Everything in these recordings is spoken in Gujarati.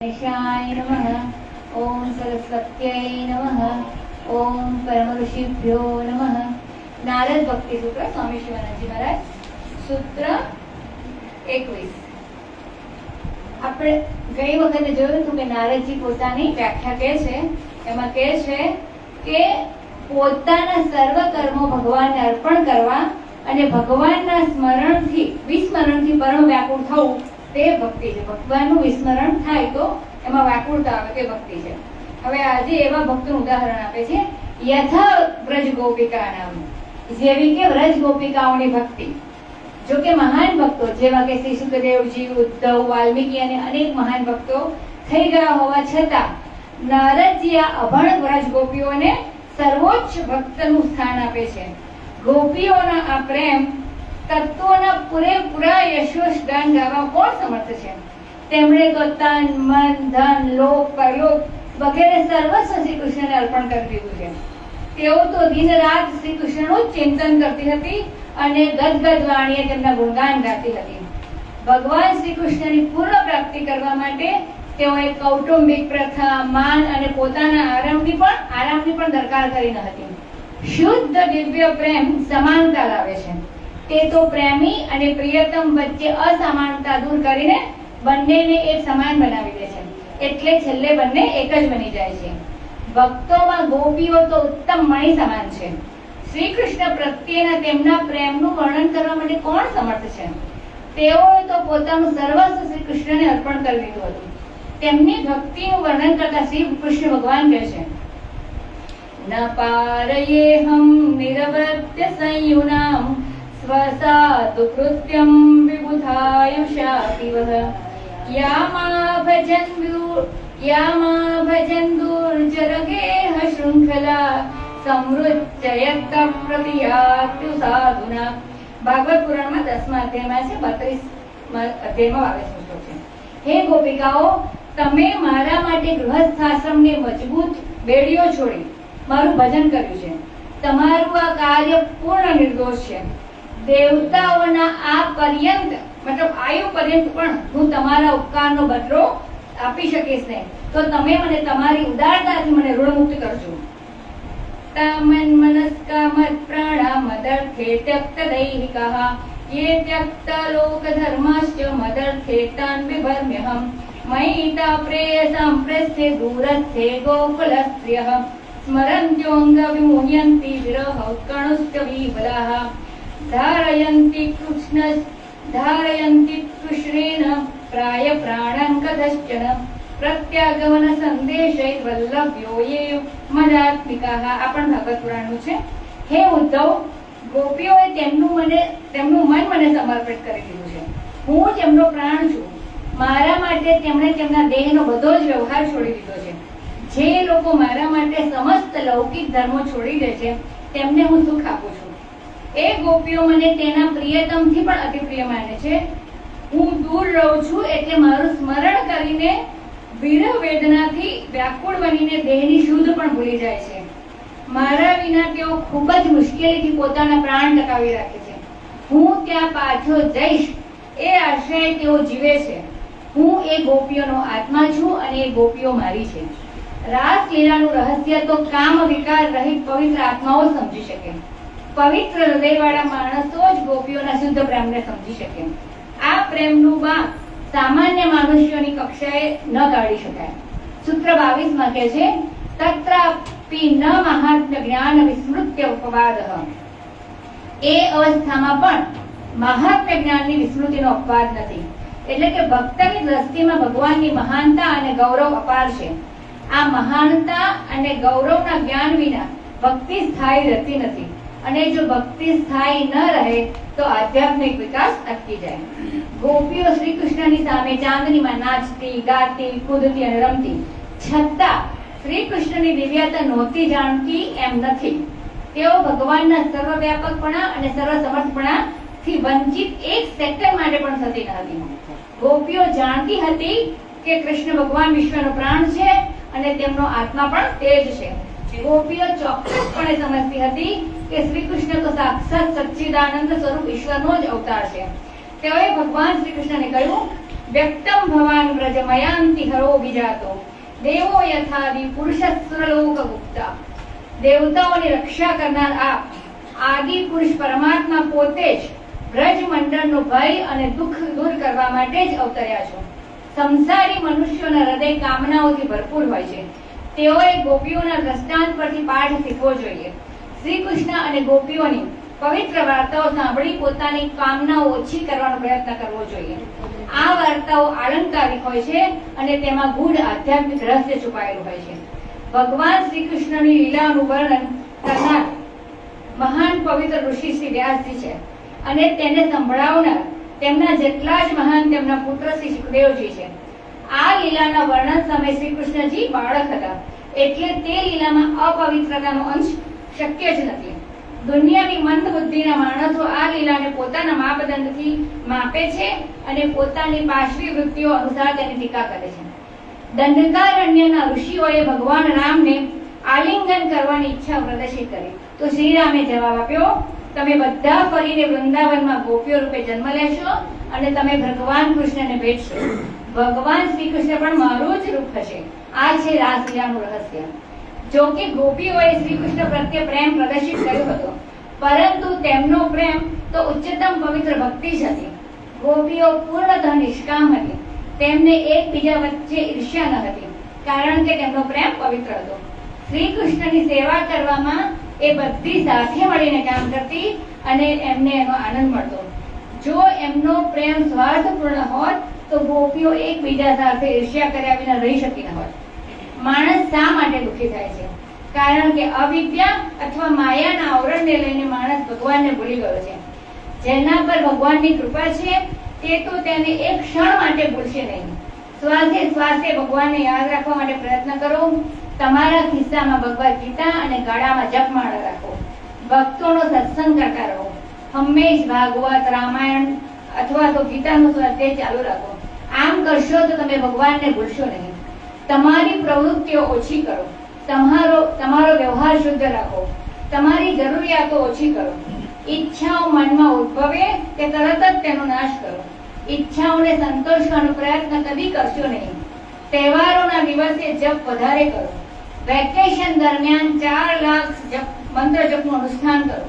गणेशाय नमः। ओम सरस्वत्यै नमः। ओम परम ऋषिभ्यो नमः। नारद भक्ति सूत्र स्वामी शिवानंदजी महाराज सूत्र 21। આપણે ગઈ વખતે જોયું હતું કે નારદજી પોતાની વ્યાખ્યા કહે છે, એમાં કહે છે કે પોતાના સર્વ કર્મો ભગવાનને અર્પણ કરવા અને ભગવાનના સ્મરણથી વિસ્મરણથી પરમ વ્યાકુળ થવું તે ભક્તિ છે. ભગવાનનું વિસ્મરણ થાય તો એમાં વ્યાકુળતા આવે તે ભક્તિ છે. હવે આજે એવા ભક્તોનું ઉદાહરણ આપે છે, યથા વ્રજ ગોપિકાનામ, જેવી કે વ્રજ ગોપિકાઓની ભક્તિ. જો કે મહાન ભક્તો જેવા કે શ્રી સુખદેવજી, ઉદ્ધવ, વાલ્મીકી અને અનેક મહાન ભક્તો થઈ ગયા હોવા છતાં નારદજી આ અભણ વ્રજ ગોપીઓને સર્વોચ્ચ ભક્તનું સ્થાન આપે છે. ગોપીઓના આ પ્રેમ તત્વોના પૂરેપૂરા યશોશ ગાન ગાવા કોણ સમર્થ છે? તેમણે તો તન, મન, ધન, લોક, પરલોક વગેરે સર્વસ્વ શ્રી કૃષ્ણને અર્પણ કરી દીધું છે. તેઓ તો દિન રાત શ્રી કૃષ્ણનું ચિંતન કરતી હતી અને ગદગદ વાણીએ તેમના ગુણગાન ગાતી હતી. ભગવાન શ્રી કૃષ્ણની પૂર્ણ પ્રાપ્તિ કરવા માટે તેઓએ કૌટુંબિક પ્રથા, માન અને પોતાના આરામની પણ દરકાર કરી ન હતી. શુદ્ધ દિવ્ય પ્રેમ સમાનતા લાવે છે. તે તો પ્રેમી અને પ્રિયતમ વચ્ચે અસમાનતા દૂર કરીને બંનેને એક સમાન બનાવી દે છે. એટલે છેલ્લે બંને એક જ બની જાય છે. ભક્તોમાં ગોપીઓ તો ઉત્તમ મણિ સમાન છે. શ્રી કૃષ્ણ પ્રત્યેના તેમના પ્રેમનું વર્ણન કરવા માટે કોણ સમર્થ છે? તેઓએ તો પોતાનું સર્વસ્વ શ્રી કૃષ્ણને અર્પણ કરી દીધું હતું. તેમની ભક્તિનું વર્ણન કરતા શ્રી કૃષ્ણ ભગવાન કહે છે, ન પારયેહમ નિરવત્ય સંયુનામ સ્વસાતુ કૃત્યમ વિબુધાયુષાપિવઃ યામા ભજન દુર્જરગેહ શૃંખલા સમૃચ્ચયત પ્રતિયાત્યુ સાધુના. ભાગવત પુરાણમાં 10મા અધ્યાયમાં છે, 32મા અધ્યાયમાં 22મો શ્લોક છે. હે ગોપિકાઓ, તમે મારા માટે ગૃહસ્થાશ્રમની મજબૂત બેડીઓ છોડી મારું ભજન કર્યું છે. તમારું આ કાર્ય પૂર્ણ નિર્દોષ છે. દેવતાઓના આ પર્યંત મતલબ આયુ પર્યંત પણ હું તમારા ઉપકારનો બદલો આપી શકીશ નહીં. તો તમે મને તમારી ઉદારતાથી મને ઋણમુક્ત કરજો. તામન મનસ્કા મત પ્રાણા મદર્થે ત્યક્ત દૈહિકઃ યે ત્યક્ત લોક ધર્મશ્ચ મદર્થે તાન વિભર્મ્યહમ મયિતા પ્રેયસાં પ્રસ્થે દૂરસ્થે ગોકુલસ્ત્રિયઃ સ્મરન્ત્યોંગ વિમુહ્યન્તિ વિરહ કણુશ્ચ વિબલાઃ ધારયન્તિ કૃષ્ણેન પ્રાય પ્રાણં કદશ્ચન પ્રત્યાગમન સંદેશૈ વલ્લભ્યો યે મદાત્મિકાઃ. આ પણ ભાગવત પુરાણનું છે. હે ઉદ્ધવ, ગોપીઓએ તેમનું મન મને સમર્પિત કરી દીધું છે. હું જ એમનો પ્રાણ છું. મારા માટે તેમણે તેમના દેહનો બધો જ વ્યવહાર છોડી દીધો છે. જે લોકો મારા માટે સમસ્ત લૌકિક ધર્મો છોડી દે છે તેમને હું સુખ આપું છું. એ ગોપીઓ મને તેના પ્રિયતમથી પણ અતિ પ્રિય માને છે. હું દૂર રહું છું એટલે મારું સ્મરણ કરીને વિરહ વેદનાથી વ્યાકુળ બનીને દેહની શુદ્ધ પણ ભૂલી જાય છે. મારા વિના તેઓ ખૂબ જ મુશ્કેલીથી પોતાના પ્રાણ ટકાવી રાખે છે. હું ત્યાં પાછો જઈશ એ આશય તેઓ જીવે છે. હું એ ગોપીઓનો આત્મા છું અને એ ગોપીઓ મારી છે. રાસ લીલાનું રહસ્ય તો કામ વિકાર રહિત પવિત્ર આત્માઓ સમજી શકે. પવિત્ર હૃદયવાળા માણસો જ ગોપીઓના શુદ્ધ પ્રેમને સમજી શકે. આ પ્રેમનું બાણ સામાન્ય મનુષ્યોની કક્ષાએ ન કાઢી શકાય. સૂત્ર 22માં કહે છે, તત્રાપી ન મહાત્મ્ય જ્ઞાન વિસ્મૃત્ય ઉપવાદઃ. એ અવસ્થામાં પણ મહાત્મ્ય જ્ઞાનની વિસ્મૃતિનો અપવાદ નથી. એટલે કે ભક્તની દ્રષ્ટિમાં ભગવાનની મહાનતા અને ગૌરવ અપાર છે. આ મહાનતા અને ગૌરવના જ્ઞાન વિના ભક્તિ સ્થાયી રહેતી નથી. અને જો ભક્તિ સ્થાયી ન રહે તો આધ્યાત્મિક વિકાસ અટકી જાય. ગોપીઓ શ્રી કૃષ્ણની સામે ચાંદનીમાં નાચતી, ગાતી, કૂદતી અને રમતી, છતાં શ્રી કૃષ્ણની દિવ્યતા નહોતી જાણતી એમ નથી. તેઓ ભગવાનના સર્વવ્યાપકપણા અને સર્વસમર્થપણાથી વંચિત એક સેકન્ડ માટે પણ થતી ન હતી. ગોપીઓ જાણતી હતી કે કૃષ્ણ ભગવાન વિશ્વનો પ્રાણ છે અને તેમનો આત્મા પણ તે જ છે. ગોપીઓ ચોક્કસપણે સમજતી હતી કે શ્રી કૃષ્ણ તો સાક્ષાત સચ્ચિદાનંદ સ્વરૂપ ઈશ્વરનો જ અવતાર છે. તેઓએ ભગવાન શ્રી કૃષ્ણને કહ્યું, વ્યક્તમ ભવાન વ્રજમયાંતિ હરો વિજાતો દેવો યથાવિ પુરુષસ્વલોક ગુપ્તા. દેવતાઓની રક્ષા કરનાર આપ આદિ પુરુષ પરમાત્મા પોતે જ બ્રજ મંડળનો ભય અને દુઃખ દૂર કરવા માટે જ અવતર્યા છો. સંસારી મનુષ્યોના હૃદય કામનાઓથી ભરપૂર હોય છે. તેઓએ ગોપીઓના દ્રષ્ટાંત પરથી પાઠ શીખવો જોઈએ. શ્રી કૃષ્ણ અને ગોપીઓની પવિત્ર વાર્તાઓ સાંભળી પોતાની કામનાઓ ઓછી કરવાનો પ્રયત્ન કરવો જોઈએ. આ વાર્તાઓ આલંકારિક હોય છે અને તેમાં ગૂઢ આધ્યાત્મિક રહસ્ય છુપાયેલું હોય છે. ભગવાન શ્રી કૃષ્ણની લીલાનું વર્ણન કરનાર મહાન પવિત્ર ઋષિ શ્રી વ્યાસજી છે અને તેને સંભળાવનાર તેમના જેટલા જ મહાન તેમના પુત્ર શ્રી સુખદેવજી છે. આ લીલાના વર્ણન સમયે શ્રી કૃષ્ણજી બાળક હતા, એટલે તે લીલામાં અપવિત્રતાનો અંશ શક્ય જ નથી. દુનિયાની મંદ બુદ્ધિના માણસો આ લીલાને પોતાના માપદંડથી માપે છે અને પોતાની પાશવી વૃત્તિઓ અનુસાર તેની ટીકા કરે છે. દંડકારણ્યના ઋષિઓએ ભગવાન રામને આલિંગન કરવાની ઈચ્છા પ્રદર્શિત કરી તો શ્રી રામે જવાબ આપ્યો, તમે બધા ફરીને વૃંદાવનમાં ગોપીઓ રૂપે જન્મ લેશો અને તમે ભગવાન કૃષ્ણને ભેટશો. ભગવાન શ્રી કૃષ્ણ પણ મારું જ રૂપ હશે. આ છે રાસલીલાનું રહસ્ય. જો કે ગોપીઓએ શ્રી કૃષ્ણ પ્રત્યે પ્રેમ પ્રદર્શિત કર્યો હતો, પરંતુ તેમનો પ્રેમ તો ઉચ્ચતમ પવિત્ર ભક્તિ જ હતી. ગોપીઓ પૂર્ણતઃ નિષ્કામ હતી. તેમને એકબીજા વચ્ચે ઈર્ષ્યા ન હતી, કારણ કે તેમનો પ્રેમ પવિત્ર હતો. શ્રી કૃષ્ણની સેવા કરવામાં એ બધી સાથે મળીને કામ કરતી અને એમને એનો આનંદ મળતો. જો એમનો પ્રેમ સ્વાર્થપૂર્ણ હોત તો ગોપીઓ એકબીજા સાથે ઈર્ષ્યા કર્યા વિના રહી શકી ન હોત. માણસ શા માટે દુઃખી થાય છે? કારણ કે અવિદ્યા અથવા માયાના આવરણને લઈને માણસ ભગવાનને ભૂલી ગયો છે. જેના પર ભગવાનની કૃપા છે તે તો તેને એક ક્ષણ માટે ભૂલશે નહીં. શ્વાસે શ્વાસે ભગવાનને યાદ રાખવા માટે પ્રયત્ન કરો. તમારા ખિસ્સામાં ભગવદ ગીતા અને ગળામાં જપમાળા રાખો. ભક્તોનો સત્સંગ કરતા રહો. હંમેશ ભાગવત, રામાયણ અથવા તો ગીતાનું સ્વાધ્યાય ચાલુ રાખો. આમ કરશો તો તમે ભગવાનને ભૂલશો નહીં. તમારી પ્રવૃત્તિઓ ઓછી કરો. તમારો વ્યવહાર શુદ્ધ રાખો. તમારી જરૂરિયાતો ઓછી કરો. ઈચ્છાઓ મનમાં ઉદ્ભવે તે તરત જ તેનો નાશ કરો. ઈચ્છાઓને સંતોષવાનો પ્રયત્ન કદી કરશો નહીં. તહેવારોના દિવસે જપ વધારે કરો. વેકેશન દરમિયાન 4 લાખ મંત્ર જપનું અનુષ્ઠાન કરો.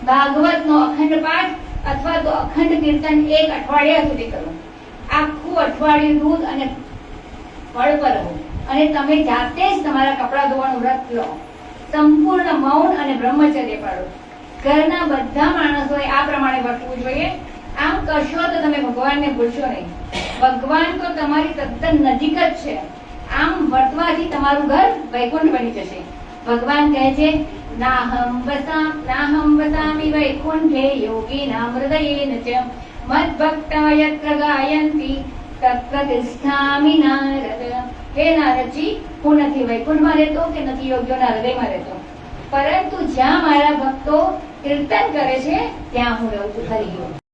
ભાગવતનો અખંડ પાઠ અથવા તો અખંડ કીર્તન 1 અઠવાડિયા સુધી કરો. આખું અઠવાડિયું દૂધ અને ફળ પર રહો અને તમે જાતે જ તમારા કપડાં ધોવાનું વ્રત લો. સંપૂર્ણ મૌન અને બ્રહ્મચર્ય પાળો. ઘરના બધા માણસોએ આ પ્રમાણે વર્તવું જોઈએ. આમ કરશો તો તમે ભગવાનને ભૂલશો નહીં. ભગવાન તો તમારી તદ્દન નજીક જ છે. આમ વર્તવાથી તમારું ઘર વૈકુંઠ બની જશે. ભગવાન કહે છે, નાહમ વસામિ વૈકુંઠે યોગીનામ હૃદયેન ચ મદ્ભક્તા યત્ર ગાયંતિ તત્ર તિષ્ઠામિ નારદ. હે નારદજી, હું નથી વૈકુંઠમાં રહેતો કે નથી યોગીઓના હૃદયમાં રહેતો, પરંતુ જ્યાં મારા ભક્તો કીર્તન કરે છે ત્યાં હું રહું છું. હરિ ઓમ.